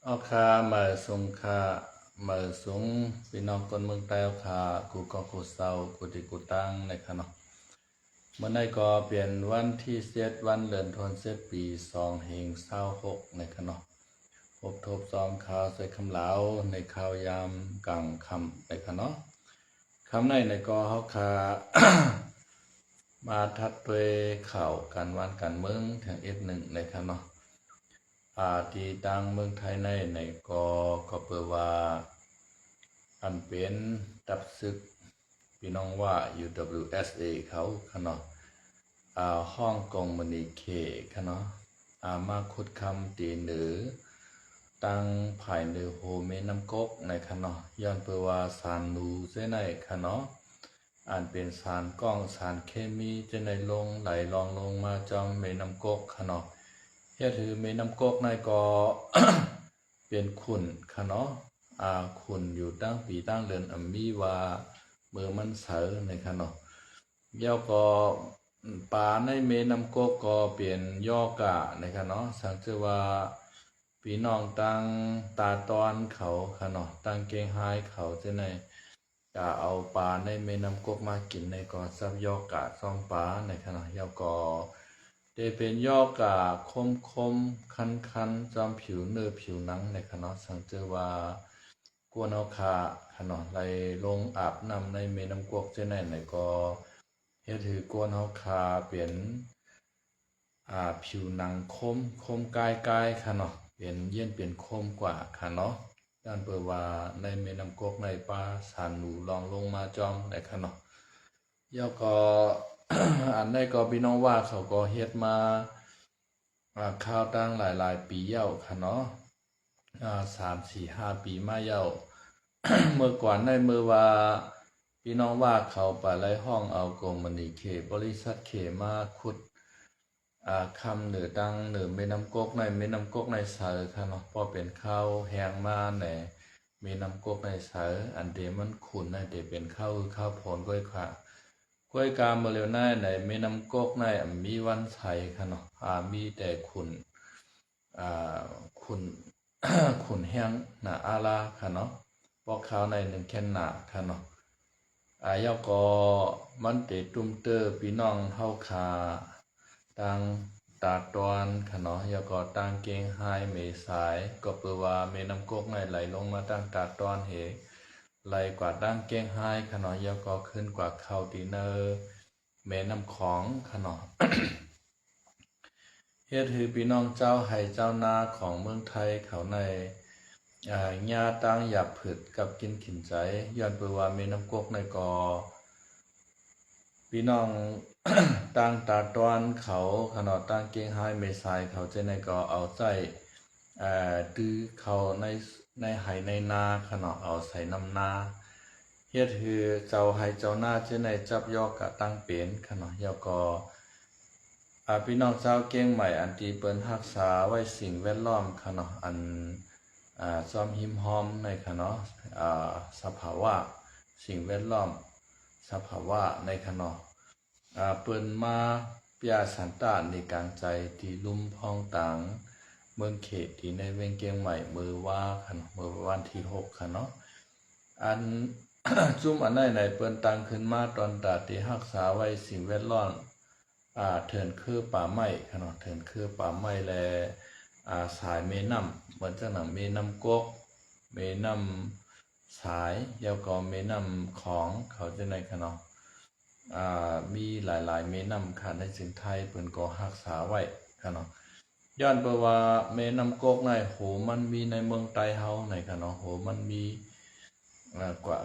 เอาคามาสงคามาสงพี่น้องคนเมืองใต้เอาคากูก็กูเศร้ากูติกูตั้งในขณะเมื่อในก็เปลี่ยนวันที่7วันเดือนธันวาคมปี2526ในขณะพบทบซ้อมข่าวใส่คำเหลาในข่าวยามกลางคำในขณะคำในก็เขาคา มาทัดด้วยข่าวการวันการเมืองทาง1ในขณะที่ต่างเมืองไทยในก็เปิดว่าอันเป็นตับซึกพี่น้องว่า UWSA เขาขนาดห้องกงมณีเคขนาดมาขุดคำตีเหนือตั้งภายในโฮเมน้ำกกในขนาดย้อนเปิดว่าสารนูเส้นในขนาดอันเป็นสารก้องสารเคมีจะในลงไหลลองลงมาจอมเมน้ำกกขนาดเฮ็ดถือเมน้ำกกในก็ เป็นขุนค่ะเนาะขุนอยู่ตั้งปีตั้งเดือนมีว่าเมื่อมันเสอในค่ะเนาะเยาก็ป่าในเมน้ำกกก็เปลี่ยนย่อกะในค่ะเนาะสังเกตว่าพี่น้องตั้งตาตอนเขาค่ะเนาะตั้งเกงหายเขาจะในจะเอาปลาในเมน้ำกกมากินในก็ซับย่อกะซ่อมปลาในค่ะเนาะเยาก็ได้เป็นย่อกะคมคันจอมผิวเนื้อผิวหนังในขณะสังเกตว่ากวนเอาคาขณะไหลลงอาบน้ำในเมน้ำกวกเจ้าไหนก็เฮ็ดถือกวนเอาคาเปลี่ยนผิวหนังคมกายขณะเปลี่ยนเย็นเปลี่ยนคมกว่าขณะด้านเปิดว่าในเมน้ำกวกในป่าสานหนูลองลงมาจอมในขณะย่อก็ อันได้ก็พี่น้องว่าเขาก็เฮ็ดมาข้าวตั้งหลายปีเย้าค่ะเนาะ3-4-5 ปีมาเย้า เมื่อก่อนในเมื่อว่าพี่น้องว่าเขาไปไล่ห้องเอากรมมณีเคบริษัทเคมาขุดคำเหนือดังเหนือเมน้ำกกในเมน้ำกกในเสาค่ะเนาะพอเป็นข้าวแห้งมาแหน่เมน้ำกกในเสาอันเดมันขุนในเดเป็นข้าวผลก้อยค่ะก้อยกามเมื่อเร็วหน้าในเมน้ำกกในมีวันไทยค่ะเนาะมีแต่ขุนขุน ขุนแห้งหนาอาลาค่ะเนาะพวกเขาใน1แค่นหนาค่ะเนาะยาก็มันเตตุ้มเตอพี่น้องเฮาคาตังตาตอนค่ะเนาะยาก็ตังเกงไฮเมสายก็เปิดว่าเมน้ำกกในไหลลงมาตั้งตาตอนเหไหลกว่าตั้งเกงไฮค่ะเนาะยาก็ขึ้นกว่าเข้าตีเนอร์เมน้ำของค่ะเนาะ เฮ็ดให้พี่น้องเจ้าให้เจ้านาของเมืองไทยเขาในญาตั้งหยับผึดกับกินขินใจย้อนเปิดว่ามีน้ำกกในกอพี่น้อง ตั้งตาตอนเขาขนาดตั้งเก่งไฮเมสายเขาจะในก็เอาใจตื้อเขาในไหในนาขนาดเอาใส่น้ำนาเฮ็ดให้เจ้าให้เจ้านาจะในจับยอกกะตั้งเป็นขนาดยอก็พี่น้องเจ้าเก่งใหม่อันที่เปิ้นรักษาไว้สิ่งแวดล้อมค่ะเนาะอันซ้อมหิมหอมในค่ะเนาะสภาวะสิ่งแวดล้อมสภาวะในค่ะเนาะเปิ้นมาเปียสันตาในกลางใจที่ลุ่มพองต่างเมืองเขตที่ในเวียงเกียงใหม่มือว่าค่ะเมื่อวันที่6ค่ะเนาะอัน จุ่มอันไหนเปิ้นตั้งขึ้นมาตอนตาที่รักษาไว้สิ่งแวดล้อมเถินคือป่าไม้ค่ะเนาะเถินคือป่าไม้และสายเมน้ำเหมือนจังหนังเมน้ำกกเมน้ำสายยาวก็เมน้ำของเขาจะในค่ะเนาะมีหลายๆเมน้ำค่ะในสินไทยเปิ้นก็รักษาไว้ค่ะเนาะย้อนไปว่าเมน้ำกกในโหมันมีในเมืองไทยเฮาในค่ะเนาะโหมันมีกว่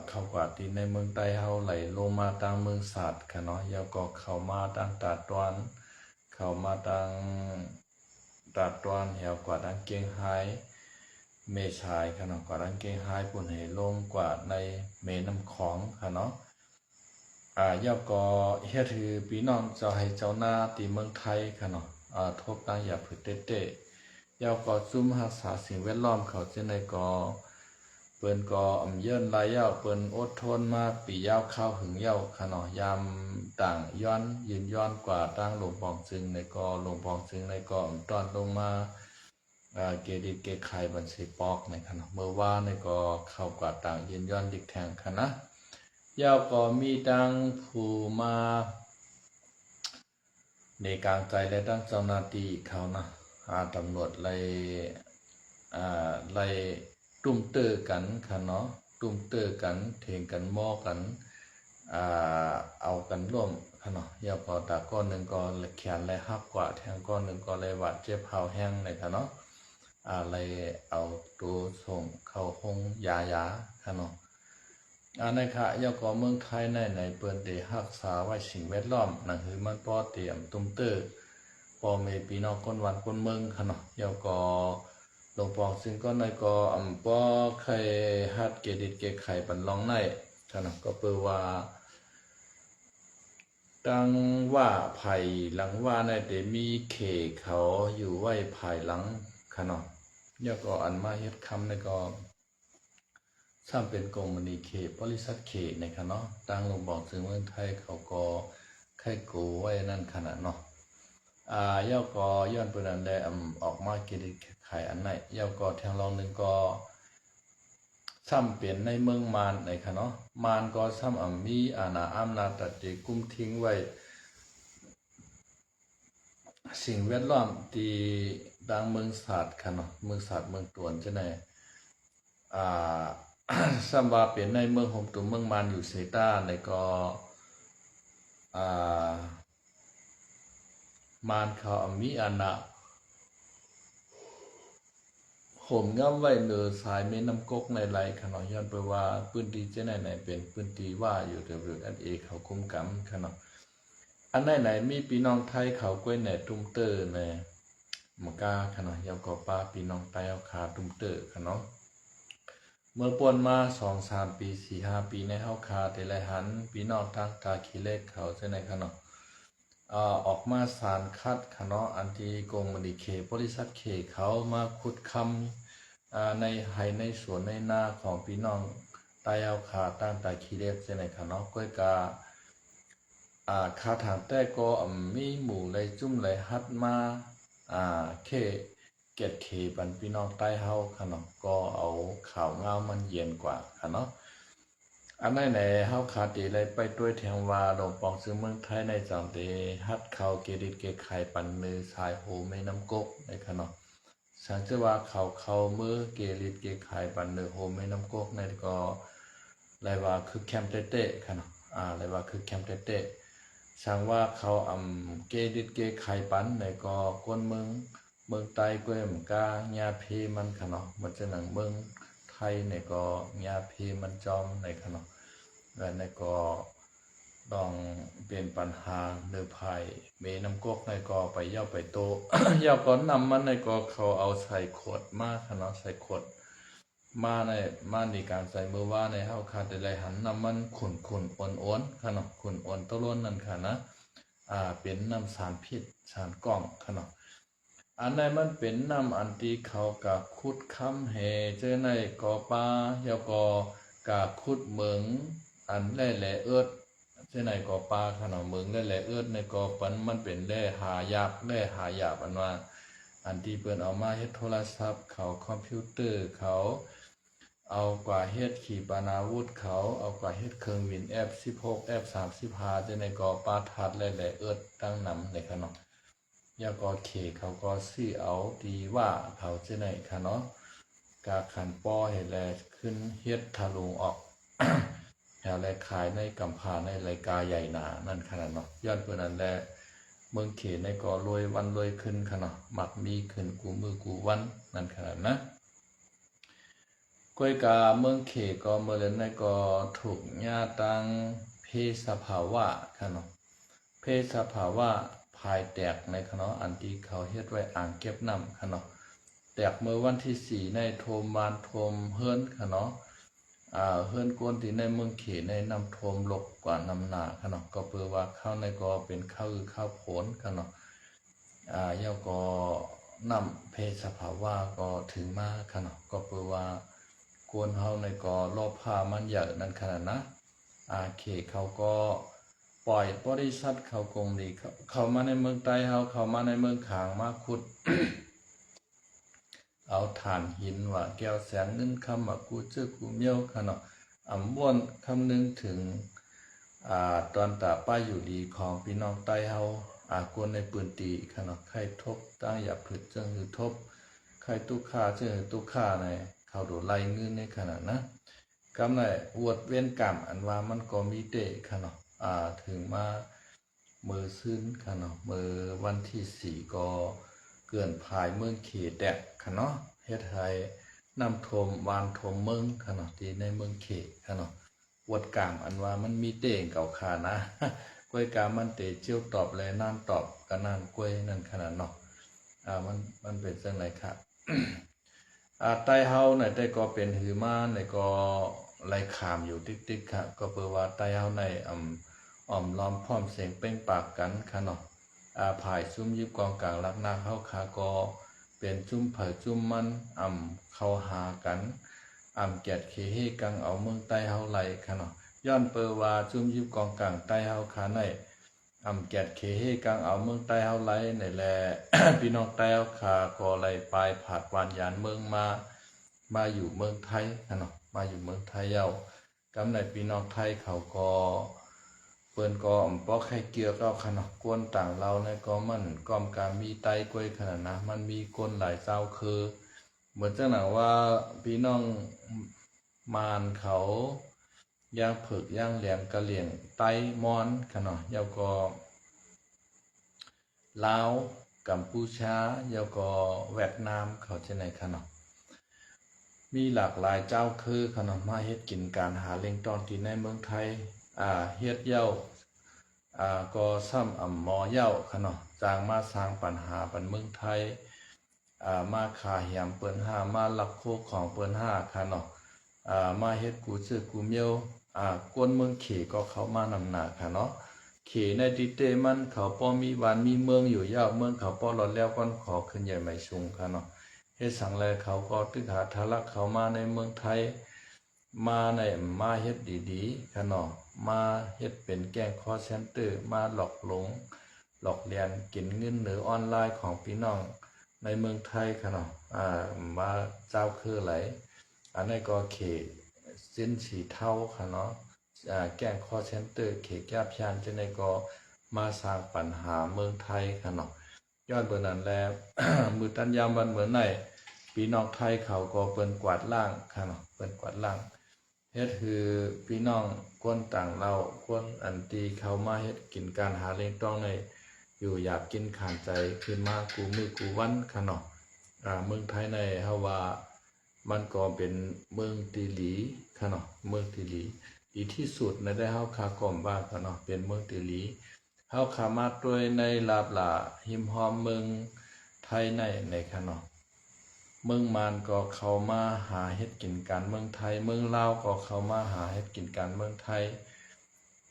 าที่ในเมืองใต้เฮาไหลลงมาทางเมืองศาสตร์ค่ะเนาะแล้วก็เข้ามาทางตาตอนเข้ามาทางตาตอนแล้วกว่าทางเกียงไฮเมชายค่ะเนาะกว่าทางเกียงไฮปุ่นให้ลงกว่าในเมน้ำของค่ะเนาะแล้วก็เฮ็ดให้พี่น้องเจ้าให้เจ้าหน้าที่เมืองไทยค่ะเนาะทบตั้งอย่าพึ่เต้ๆแล้วก็ซุ่มรักษาสิ่งแวดล้อมเขาจะในก็เปิ้นก็เยินหลายยาวเปิ้นอดทนมาปียาวเข้าหึงยาวค่ะเนาะยามต่างย้อนยืนย้อนกว่าตั้งหลวงปองจึงในก็หลวงปองจึงในก็ตอนลงมา เกดิเกไข่บันสีปอกในคณะเมื่อว่าในก็เข้ากว่าต่างยืนย้อนดิกแทงคณะยาวก็มีดังผู้มาในกลางใจและตั้งเจ้าหน้าที่เขานะตำรวจไล่ตุ้มเตอกันค่ะเนาะตุ้มเตอกันเถียงกันมอกันเอากันร่วมค่ะเนาะยาวก็ตาก้อนหนึ่งก็แขนเลยหักกว่าแทงก้อนหนึ่งก็เลยหวาดเจ็บเผาแห้งเลยค่ะเนาะเลยเอาตัวส่งเข้าห้องยาค่ะเนาะในค่ะยาวก็เมืองไทยในเปิ้นได้รักษาไว้สิ่งแวดล้อมนั่นคือมันป้อเตรียมตุ้มเตอปอเมปีนอกคนวันคนเมืองค่ะเนาะยาวก็หลวงปองซึ่งก็ในก็ป้อเคยฮัดเกดิดเกไข่ปันลองในค่ะเนาะก็เปิดว่าดังว่าไผ่หลังว่าในเดมีเขเขาอยู่ไว้ภายหลังค่ะเนาะยาวก็อันมาเฮ็ดคำในก็ซ้ำเป็นกรมณีเขตบริษัทเขตในค่ะเนาะดังหลวงบอกถึงเมืองไทยเขาก็ไข่กูไว้นั่นขนาดเนาะยาวก็ย้อนเปิ้นอันได้ออกมาเกดิดไข่อันไหนยาวก็แทงลองหนึ่งก็ซ้ำเปลี่ยนในเมืองมารในค่ะเนาะมารก็ซ้ำมีอาณาอำนาจตัดติกุมทิ้งไว้สิ่งแวดล้อมที่ดังเมืองศาสตร์ค่ะเนาะเมืองศาสตร์เมืองตวนจะไหนซ้ำว่าเปลี่ยนในเมืองโฮมตุเมืองมารอยู่เซต้าในก็มารเขามีอาณาผมง้ำไว้เนือสายแม่น้ำกกในไรขนาดย้อนไปว่าพื้นที่เจ้าไหนเป็นพื้นที่ว่าอยู่แต่เรื่องอันเอกเขาคุ้มกำขนาดอันไหนมีพี่น้องไทยเขาก้วยในตุ้มเตอร์ในมกาขนาดยาวก็ป้าพี่น้องไทยเอาขาตุ้มเตอร์ขนาดเมื่อปวนมา2-3 ปี4-5 ปีในเฮาคาแต่ละหันพี่น้องทางตาขี้เล็กเขาเจ้าไหนขนาดออกมาสารคัดค่ะเนาะอันที่กรมณีเขตบริษัทเขตเขามาขุดคำในในสวนในนาของพี่น้องตายเอาขาตั้งแต่ขี้เล็กเช่นไหนค่ะเนาะก้อยกาคาถางแต่ก็มีหมู่เลยจุ่มเลยฮัดมาเเกตเขบันพี่น้องใต้เฮาค่ะเนาะก็เอาข่าวเงามันเย็นกว่าค่ะเนาะอันไหนเฮาขาดดีเลยไปด้วยเทียงว่าหลวงปองซื้อเมืองไทยในจังเดฮัดเขาเกดิดเกไข่ปันมือสายโหไม่น้ำกกในค่ะเนาะสังเกตว่าเขามือเกลิดเกไข่ปันมือโหไม่น้ำกกในก็เลยว่าคือแคมเตเต้ค่ะเนาะเลยว่าคือแคมเตเต้สังว่าเขาเกดิดเกไข่ปันในก็ก้นเมืองใต้ก็เหมือนกาญาเพมันค่ะเนาะมันจะหนังเมืองไทยในก็ญาเพมันจอมในค่ะเนาะและในก็ต้องเป็นปัญหาเนื้อภัยเมน้ำกกในก็ไปเย่าไปโต เย่าก็นำมันในก็เขาเอาใส่ขวดมาค่ะเนาะใส่ขวดมาในการใส่มือว่าในเฮาคาแต่ไรหันน้ำมันขุ่นอ้วนค่ะเนาะขุ่นอ้วนตะล้นนั่นค่ะนะเป็นน้ำสารพิษสารกล่องค่ะเนาะอันไหนมันเป็นน้ำอันที่เขากับคุดค้ำเฮเจอในกอปลาเยาก็กับคุดเหมืองอันแร่เอิดเจอในกอปลาขนาดเหมืองแร่เอิดในกอปันมันเป็นแร่หายาบอันว่าอันที่เปิ้นเอามาเฮ็ดโทรศัพท์เขาคอมพิวเตอร์เขาเอากว่าเฮ็ดขีปนาวุธเขาเอากว่าเฮ็ดเครื่องบิน F16 F35เจอในกอปลาทัดแร่เอิดตั้งนำในขนาดยาก็เขเขาก็ซื้อเอาดีว่าเขาจะไหนค่ะเนาะกาขันป้อเห็นแลขึ้นเฮ็ดทะลุออก แถวแลขายในกำพาในรายการใหญ่หนานั่นขนาดเนาะย้อนเพื่อนนั้นแลเมืองเขในก็รวยวันรวยขึ้นค่ะเนาะมักมีขึ้นกูมือกูวันนั่นขนาดนะก้อยกาเมืองเขก็เมื่อเล่นในก็ถูกญาตังเพศสภาวะค่ะเนาะเพศสภาวะภายแตกในคณะอันที่เขาเฮ็ดไว้อ่างเก็บน้ำคณะแตกเมื่อวันที่4ในโทมบานโทมเฮิรนคณะเฮิรนกวนที่ในเมืองเขในน้ำโทมลกกว่าน้ำหนาคณะก็เพื่อว่าข้าวในก็เป็นข้าวข้าวโผลคณะเย้าก็น้ำเพศสภาวะก็ถึงมาคณะก็เพื่อว่ากวนเฮาในก็รอบผ้ามันใหญ่นั่นขนาดนะเขเขาก็ปล่อยบริษัทเขาคงดีเขามาในเมืองใต้เขามาในเมืองขางมาขุด เอาฐานหินว่าแก้วแสงเงินคำว่ากูเจ้อกูเมียวค่ะเนาะม่วนคำนึงถึงตอนตาป้าอยู่ดีของพี่น้องใต้เฮากวนในปืนตีค่ะเนาะใครทบตั้งอย่าผึดจังหือทบใครตุกขาเจ้าหือตุกขาในเขาโดไล่เงินในขนาดนะกำไรอวดเว้นกรรมอันว่ามันก็มีเตะค่ะเนาะถึงมามือซึ้นค่ะเนาะมือวันที่4ก็เกินภายเมืองเขตแดกค่ะเนาะเฮ็ดให้น้ำท่วมวานท่วมเมืองค่ะเนาะที่ในเมืองเขตค่ะเนาะอวดกรรมอันว่ามันมีเตะเก่าขานะกล้วยกามันเตะเจียวตอบเลยนั่นตอบก็นั่นกล้วยนั่นขนาดเนาะมันเป็นจังไดครับ ใต้เฮาในแต่ก็เป็นหือมาในก็ไล่ขามอยู่ติ๊กๆค่ะก็เปิดว่าใต้เฮาในอ่อมล้อมพร้อมเสียงเป้งปากกันค่ะเนาะผายซุ่มยิบกองกลางลักนาเฮาคาก็เป็นจุ่มเผยจุ่มมันเข้าหากันแกดเคเฮกังเอาเมืองใต้เฮาไหลค่ะเนาะย้อนเปิดว่าจุ่มยิบกองกลางใต้เฮาคาในแกดเคเฮกังเอาเมืองใต้เฮาไหลในแล พี่น้องใต้เฮาคาก็ไหลปลายผาดวานยานเมืองมาอยู่เมืองไทยค่ะเนาะมาอยู่เมืองไทยเย้ากำในพี่น้องไทยเขาก็เปิ้นก็บ่ใครเกี่ยวกับค่ะเนาะกวนต่างเราในก็มันกอมการมีไตกล้วยขนาดนะมันมีคนหลายเจ้าคือเหมือนจังหนังว่าพี่น้องมารเขาย่างผึกย่างแหลมกะเหลี่ยงไตมอนค่ะเนาะเย้าก็ลาวกัมพูชาเย้าก็เวียดนามเขาจะไหนค่ะเนาะมีหลากหลายเจ้าคือขนมมาเฮ็ดกินการหาเลี้ยงตอนที่ในเมืองไทยเฮ็ดเย้าก็ซ้ำหมอเย้าขนมจางมาสร้างปัญหาปันเมืองไทยมาขาเหี่ยมเปิ้นห้ามาลักโคกของเปิ้นห้าค่ะเนาะมาเฮ็ดกูชื่อกูเมียวกวนเมืองเขก็เข้ามานำหน้าค่ะเนาะเขในติเตมันเขาป้อมีบ้านมีเมืองอยู่ยาวเมืองเขาป้อหลอดแล้วก่อนขอขึ้นใหญ่ไม่สูงค่ะเนาะเฮ็ดสังแลเขาก็ตึกหาทะลักเขามาในเมืองไทยมาเฮ็ดดีๆค่ะเนาะมาเฮ็ดเป็นแก๊งคอลเซ็นเตอร์มาหลอกหลงหลอกเลียนกินเงินหรือออนไลน์ของพี่น้องในเมืองไทยค่ะเนาะมาเจ้าคือไหลอันนี้ก็เขสินสีเทาค่ะเนาะแก๊งคอลเซ็นเตอร์เขแก้พยานจะในก็มาสร้างปัญหาเมืองไทยค่ะเนาะย้อนเบิ่นนั้นแล้ว มือตันยามวันเหมือนไหนพี่น้องไทยเขาก็เปิ้นกวาดล่างค่ะเนาะเปิ้นกวาดล่างเฮ็ดคือพี่น้องคนต่างเราคนอันตีเขามาเฮ็ดกินการหาเลี้ยงต้องในอยู่อยากกินขานใจขึ้นมากูมือกูวันค่ะเนาะเมืองไทยในเฮาว่ามันก็เป็นเมืองตีหลีค่ะเนาะเมืองตีหลีดีที่สุดในได้เฮาคากอมว่าค่ะเนาะเป็นเมืองตีหลีเฮาขามาด้วยในลาบหลาหิมหอมเมืองไทยในค่ะเนาะเมืองมานก็เข้ามาหาเฮ็ดกินการเมืองไทยเมืองลาวก็เข้ามาหาเฮ็ดกินการเมืองไทย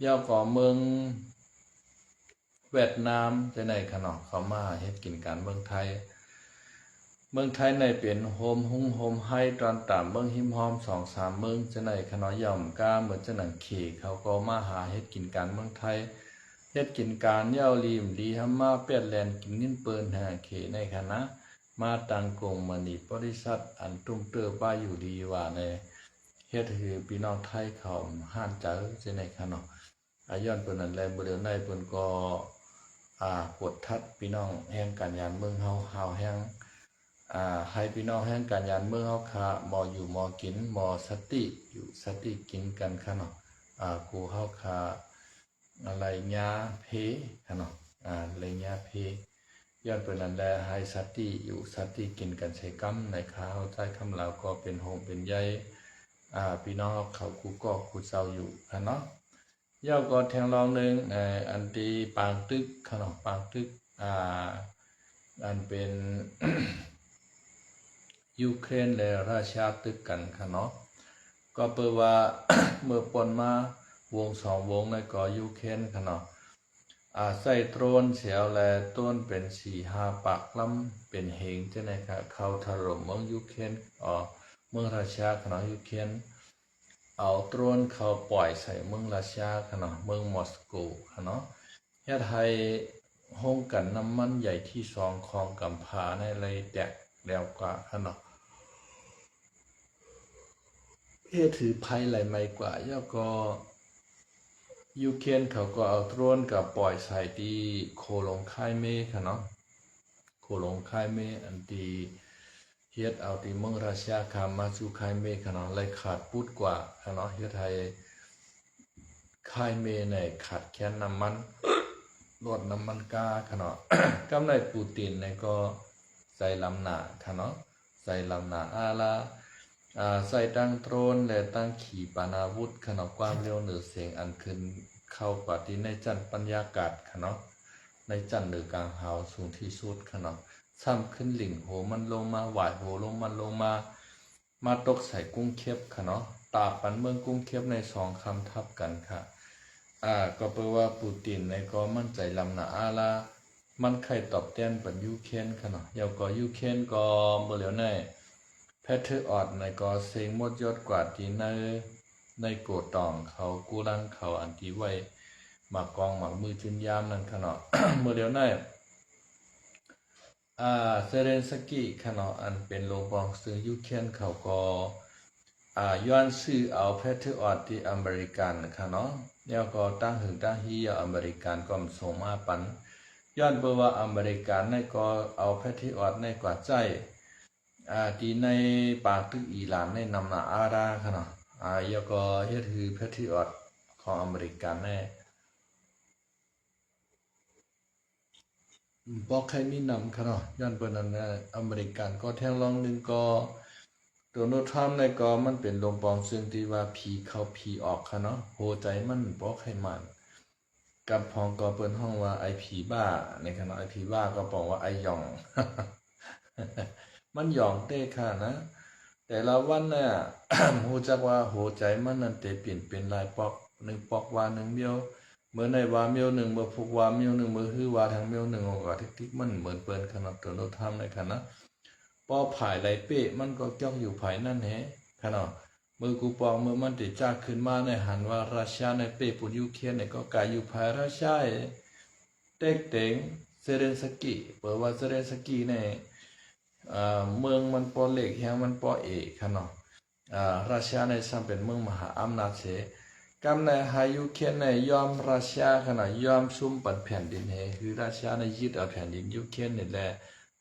เย้าก็เมืองเวียดนามจะไหนค่ะเนาะเข้ามาเฮ็ดกินการเมืองไทยในเป็นโฮมหุ้งโฮมไฮตอนตามเมืองหิมหอม 2-3 เมืองจะไหนค่ะเนาะย่อมกาเหมือนจะหนังเขเขาก็มาหาเฮ็ดกินการเมืองไทยเฮ็ดกินการเย้าลีมดีทำมาเปียดแลนกินเงินเปิ้นหาเขในค่ะนะมาตังกงมณีบริษัทอันตุ้มเตอร์ป้าอยู่ดีว่าในเฮ็ดคือพี่น้องไทยเขาห้านเจอจะไหนค่ะเนาะย้อนเปิ้นนั้นแลบ่เดือนในเปิ้นก็กดทัดพี่น้องแห่งการยานเมืองเฮาแห่งให้พี่น้องแห่งการยานเมืองเฮาค่ะบ่อยู่บ่กินบ่สติอยู่สติกินกันค่ะเนาะกูเฮาค่ะอะไรญาเพค่ะเนาะเลยญาเพย้อนเปิ้นนั้นแลให้สติอยู่สติกินกันใช้กรรมในข้าวใจคำลาวก็เป็นโฮงเป็นใหญ่พี่น้องเขากูก็กูเจ้าอยู่ค่ะเนาะเย้าก็แทงรองนึงอันที่ปางตึกค่ะเนาะปางตึกอันเป็น ยูเครนและรัสเซียตึกกันค่ะเนาะก็เปิดว่า เมื่อปนมาวง2วงในก็ยูเครนค่ะเนาะใส่โตรนเสียวและต้นเป็น4-5ปากลำเป็นเหงจังได๋ค่ะเข้าถล่มเมืองยูเครนเมืองรัสเซียค่ะเนาะยูเครนเอาโตรนเข้าปล่อยใส่เมืองรัสเซียค่ะเนาะเมืองมอสโกค่ะเนาะเฮ็ดให้โรงกลั่นน้ำมันใหญ่ที่2ของกัมพาในเลยแตกแล้วกว่าค่ะเนาะ ถือภัยไหลไม่กว่าแล้วก็ยูเครนเขาก็เอาโดรนกับปล่อยใส่ที่โคลงค่ายเมฆค่ะเนาะโคลงค่ายเมฆอันที่เฮ็ดเอาที่เมืองรัสเซียคามาสู่ค่ายเมฆค่ะเนาะเลยขาดปุดกว่าค่ะเนาะเฮ็ดให้ค่ายเมฆในขาดแคลนน้ำมันลดน้ำมันก๊าซค่ะเนาะ กำในปูตินในก็ใส่ลำหนาค่ะเนาะใส่ลำหนาใส่ตั้งโดรนและตั้งขีปนาวุธขนาดความเร็วเหนือเสียงอันขึ้นเข้ากว่าที่ในจันปัญญากาศขนาดในจันเหนือกลางหาวสูงที่สุดขนาดซ้ำขึ้นหลิ่งโหมันลงมาหวายโหลงมันลงมาตกใส่กุ้งเค็บขนาดตาปันเมืองกุ้งเค็บในสองคำทับกันค่ะก็แปลว่าปูตินในก็มั่นใจลำหนามันใครตอบแทนปันยูเครนขนาดเยาวก็ยูเครนก็เมื่อเหลียวในแพทเทอร์ออดในก็เซ็งหมดยอดกว่าที่ในโกดตองเขากูรังเขาอันที่ไว้หมากกองหมากมือจุนยามนั่นขนาด เมื่อเดียวนั้นเซเรนสกี้ขนาดอันเป็นโรงบองซื้อยูเครนเขาก็ย้อนซื้อเอาแพทเทอร์ออดที่อเมริกันขนาดแล้วก็ตั้งหึงตั้งฮีอเมริกันก็ส่งมาปันย้อนเพื่อว่าอเมริกันในก็เอาแพทเทอร์ออดในกว่าใจที่ในปากตึกอิหร่านในนำนาอาราค่ะเนาะแล้วก็เฮ็ดคือแพทริอตของอเมริกันแน่บอกใครมีนำค่ะเนาะย้อนเปิ้นนั้นอเมริกันก็แท่งรองนึงก็โดนัลด์ทรัมป์ในก็มันเป็นลมปองซึ่งที่ว่าผีเข้าผีออกค่ะเนาะโหใจมันบ่ใครมันกับพองก็เปิ้นห้องว่าไอผีบ้าในขณะไอผีบ้าก็บอกว่าไอหย่อง มันหย่องเต้ค่ะนะแต่ละวันเนี่ย หูจักว่าหัวใจมันนั่นเตเปลี่ยนเป็นลายปอกหนึ่งปอกว่าหนึ่งเมียวเมื่อในว่าเมียวหนึ่งเมื่อผูกว่าเมียวหนึ่งเมื่อฮือว่าทางเมียวหนึ่งออกว่าทิกมันเหมือนเปิ้นขนาดตัวโนทำในขณะปอผายไหลเป้มันก็จ้องอยู่ภายนั่นแฮะขนาดมือกูปองมือมันติดจากขึ้นมาในหันว่ารัสเซียในเป้ปุยูเครนในก็กายอยู่ภายรัสเซียเต็กเต็งเซเรนสกี้เปิดว่าเซเรนสกี้ในเมืองมันปอเล็กแฮงมันปอเอกค่ะเนาะรัสเซียในซ้ำเป็นเมืองมหาอำนาจเสกำในหายุเครนในยอมรัสเซียขนาดยอมซุ่มปันแผ่นดินเฮคือรัสเซียในยึดเอาแผ่นดินยุเครนนี่แหละ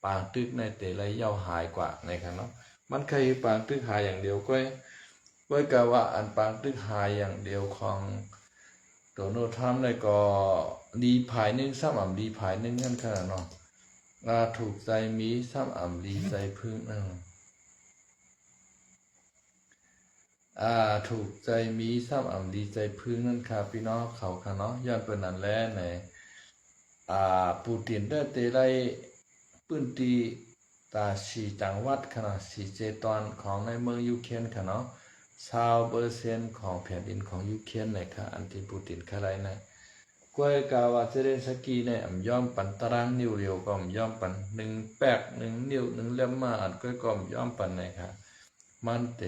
ปางตึกในเตลัยยาวหายกว่าในค่ะเนาะมันเคยปางตึกหายอย่างเดียวก็กะว่าอันปางตึกหายอย่างเดียวของโดนัลด์ทรัมป์ในก็ดีภายนึงซ้ำอ่ำดีภายนึงนั่นค่ะเนาะถูกใจมีซ้ำอ่ำดีใจพึ่งถูกใจมีซ้ำอ่ำดีใจพึ่งนั่นค่ะพี่น้องเขาค่ะเนาะย้อนเป็นนั้นแหละในปูตินได้เตไลปื้นตีตาสีจังหวัดขนาดสีเจตอนของในเมืองยูเครนค่ะเนาะ20%ของแผ่นดินของยูเครนเลยค่ะอันที่ปูตินค่ะไรนะกวยกาวาเซเรนสกีเนี่ยยอมปันตารางนิ้วเดียวก็ยอมปัน1 แปก1 นิ้ว1 เล่มมาอันก็ยอมปันเลยค่ะมันเต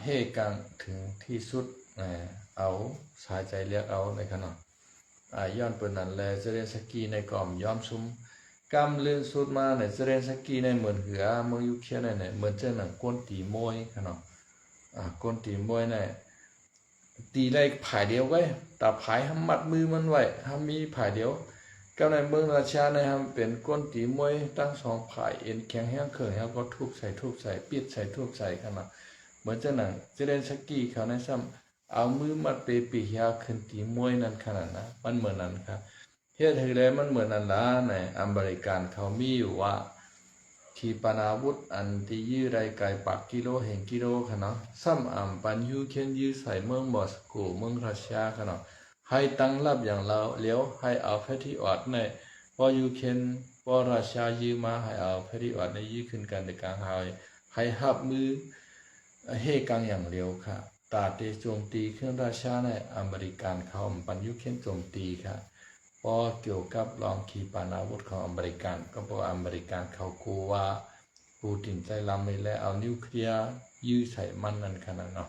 เฮกังถึงที่สุดเอาสายใจเรียกเอาในขณะย้อนเปิดนั้นแลเซเรนสกีในก่อมยอมซุ้มกำลื่นสุดมาในเซเรนสกีในเหมือนเหือเมืองยุเครนในเหมือนเจ้าหนังก้นตีมวยขณะก้นตีมวยในตีได้ผายเดียวไว้แต่ผายห้มัดมือมันไว้ห้ามีผายเดียวก็ในเมืองราชาในห้ามเป็นก้นตีมวยตั้ง2 ผายเอ็นแข็งแห้งเขินแล้วก็ทุบใส่ปิดใส่ทุบใส่ขณะเหมือนเจ้าหนังเซเรนสกีเขาในซ้ำเอามือมัดเปปีเฮียขึ้นตีมวยนั่นขนาดนะมันเหมือนนั้นครับเฮ็ดให้แล้วมันเหมือนนั้นละในอเมริกันเขามีอยู่ว่าขีปนาวุธอันที่ยื้อไรไกลปากกิโลแห่งกิโลค่ะเนาะซ้ำปันยูเคนยื้อใส่เมืองมอสโกเมืองรัสเซียค่ะเนาะให้ตั้งรับอย่างเราเลี้ยวให้เอาแพทริออตในพอยูเคนพอรัสเซียยื้อมาให้เอาแพทริออตในยื้อขึ้นกันในกลางให้หับมือเฮกังอย่างเร็วค่ะตาเตโจมตีเครื่องราชาในอเมริกันเขาปันยุเคนโจมตีค่ะพอเกี่ยวกับลองขีปนาวุธของอเมริกันก็บอกอเมริกันเขากลัวว่าปูตินใจลำไม่แล้วเอานิวเคลียร์ยื้อใส่มันนั่นขนาดเนาะ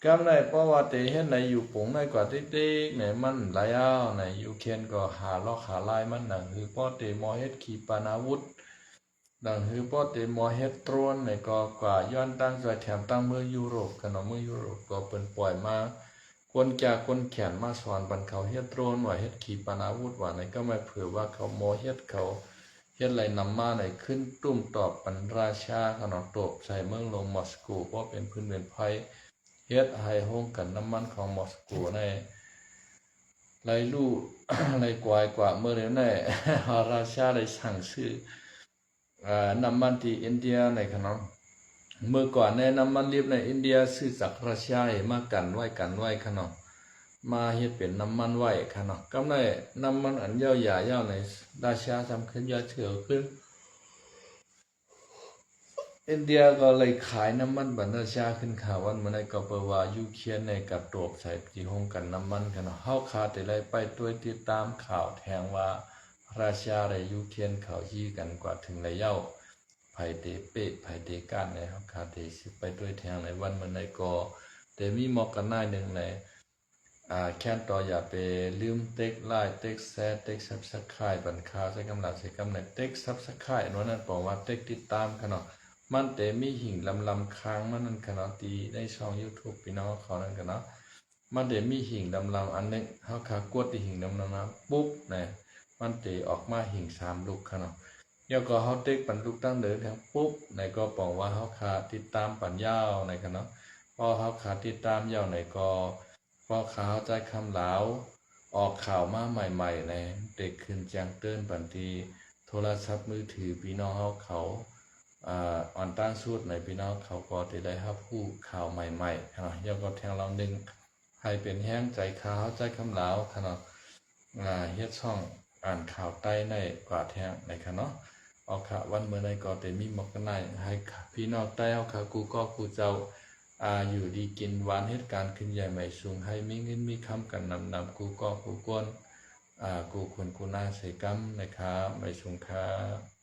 กำในเพราะว่าเตเห็นในอยู่ปงในกว่าเต๊กๆในมันหลายเอาในยูเครนก็หาลอกหาลายมันหนังคือเพราะเตมอเฮ็ดขีปนาวุธ ดังฮือป้อเตมอเฮ็ดโตรนในก็กว่าย้อนตั้งใจแถมตั้งเมืองยุโรปกันเนาะเมืองยุโรปก็เปิ้นปล่อยมาคนแก่คนแขนมาสอนบรรเขาเฮ็ดโตรนว่าเฮ็ดขีปนาวุธว่าในก็ไม่เผื่อว่าเขามอเฮ็ดเขาเฮ็ดไรนำมาในขึ้นตุ้มตอบปันราชาขนมตบใส่เมืองลงมอสโกเพราะเป็นพื้นเป็นภัยเฮ็ดให้ห้องกันน้ำมันของมอสโกในไรลู่ ไรกวายกว่าเมื่อเร็วใน ราชาได้สั่งซื้อน้ำมันที่อินเดียในขนมเมื่อก่อนในน้ำมันลิบในอินเดียซื้อจากราชามากันไว้ขนมมาเฮ็ดเป็นน้ำมันไว้ขนมก็ได้น้ำมันอันยาวใหญ่ยาวในราชาทำขึ้นยอดเถื่อขึ้นอินเดียก็เลยขายน้ำมันบรรดาชาขึ้นข่าววันเมื่อในก็เปว่ายูเคียนในกับตบใส่จีห้องกันน้ำมันกันเฮาขาดแต่ไรไปตัวติดตามข่าวแทงว่าราชาในยูเคียนเขายี่กันกว่าถึงไรเย้าไผเตเปะไผเตก้านในเฮาขาดแต่สิไปด้วยแทงในวันเมื่อในก็แต่มีหมอกกันหน้าหนึ่งในแค่นต่ออย่าไปลืมเต็กไล่เต็กแซ่เต็กซับสไครบันคาใช้กำลังใช้กำเนิดเต็กซับสไครนั้นบอกว่าเต็กติดตามกันเนาะมันแต่มีหิ่งลำค้างมันนั่นขนาดตีในช่อง YouTube พี่น้องเขานั่นกันเนาะมันแต่มีหิ่งลำอันนึงเฮาขากวดที่หิ่งลำนะปุ๊บเนี่ยมันแต่ออกมาหิ่ง3ลูกขนาดเดี๋ยวก็เฮาเต็กปันลูกตั้งเดินครับปุ๊บในก็บอกว่าเฮาขาติดตามปันยาวในกันเนาะพอเฮาขาติดตามยาวในก็พอข่าวใจคำเหลาออกข่าวมาใหม่ๆในเด็กขึ้นแจ้งเตือนปันทีโทรศัพท์มือถือพี่น้องเขาอ่อนตั้งสุดในพี่น้องเขาก็จะได้รับผู้ข่าวใหม่ๆขนาดยกก็แทงเราหนึ่งให้เป็นแห้งใจข่าวใจคำเหลาขนาดเฮ็ดช่องอ่านข่าวใต้ในกว่าแทงในขนาดออกข่าววันเมื่อในก็จะมีมกกันในให้พี่น้องใต้เอาข่าวกูก็กูเจ้าอยู่ดีกินหวานเหตุการณ์ขึ้นใหญ่ใหม่สูงให้มีเงินมีคำกันนำกูก็กูก้นกูคนกูน่าใส่กำนะครับไม่สูงครับ